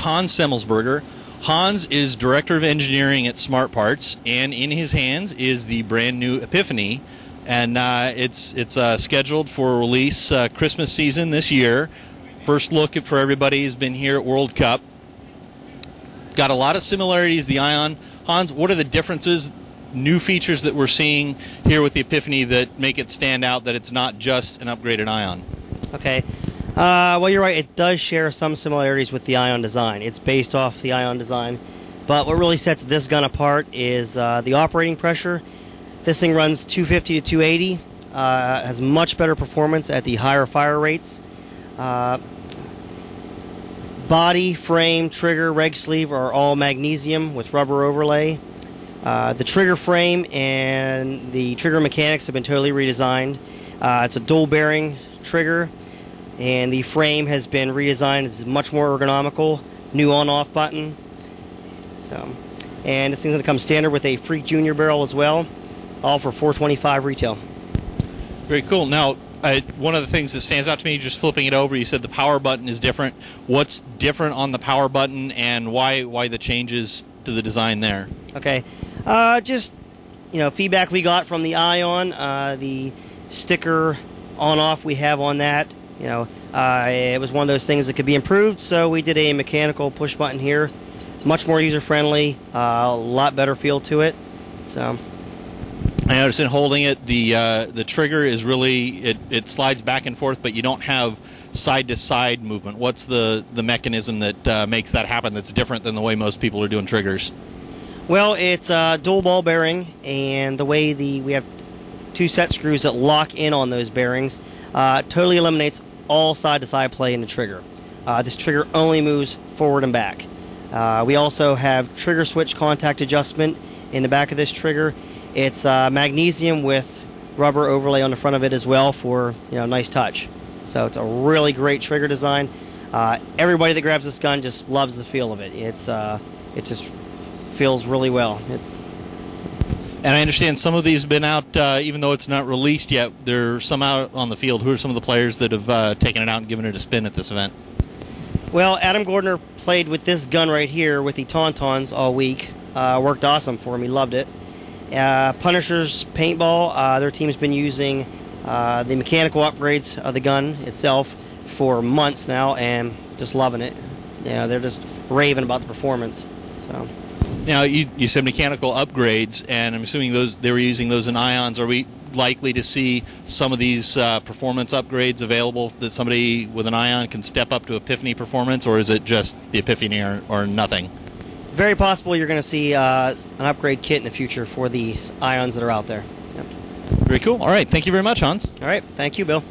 Hans Semelsberger. Hans is Director of Engineering at Smart Parts, and in his hands is the brand new Epiphany, and it's scheduled for release Christmas season this year. First look for everybody has been here at World Cup. Got a lot of similarities to the Ion. Hans, what are the differences, new features that we're seeing here with the Epiphany that make it stand out, that it's not just an upgraded Ion? Okay. Well, you're right. It does share some similarities with the Ion design. It's based off the Ion design. But what really sets this gun apart is the operating pressure. This thing runs 250 to 280. Has much better performance at the higher fire rates. Body, frame, trigger, reg sleeve are all magnesium with rubber overlay. The trigger frame and the trigger mechanics have been totally redesigned. It's a dual bearing trigger, and the frame has been redesigned. It's much more ergonomical. New on-off button. And this thing's going to come standard with a Freak Junior barrel as well, all for $425 retail. Very cool. Now, one of the things that stands out to me, just flipping it over, you said the power button is different. What's different on the power button, and why the changes to the design there? Okay, just feedback we got from the Ion, the sticker on-off we have on that. It was one of those things that could be improved, so we did a mechanical push button here. Much more user-friendly, a lot better feel to it. So I noticed in holding it, the trigger is really, it slides back and forth, but you don't have side-to-side movement. What's the mechanism that makes that happen that's different than the way most people are doing triggers? Well, it's a dual ball bearing, and the way we have two set screws that lock in on those bearings totally eliminates all side-to-side play in the trigger. This trigger only moves forward and back. We also have trigger switch contact adjustment in the back of this trigger. It's magnesium with rubber overlay on the front of it as well for nice touch. So it's a really great trigger design. Everybody that grabs this gun just loves the feel of it. It just feels really well. And I understand some of these have been out, even though it's not released yet. There's some out on the field. Who are some of the players that have taken it out and given it a spin at this event? Well, Adam Gordner played with this gun right here with the Tauntauns all week. Worked awesome for him. He loved it. Punisher's Paintball, their team's been using the mechanical upgrades of the gun itself for months now and just loving it. They're just raving about the performance. So. Now, you said mechanical upgrades, and I'm assuming they were using those in Ions. Are we likely to see some of these performance upgrades available that somebody with an Ion can step up to Epiphany performance, or is it just the Epiphany or nothing? Very possible you're going to see an upgrade kit in the future for the Ions that are out there. Yep. Very cool. All right. Thank you very much, Hans. All right. Thank you, Bill.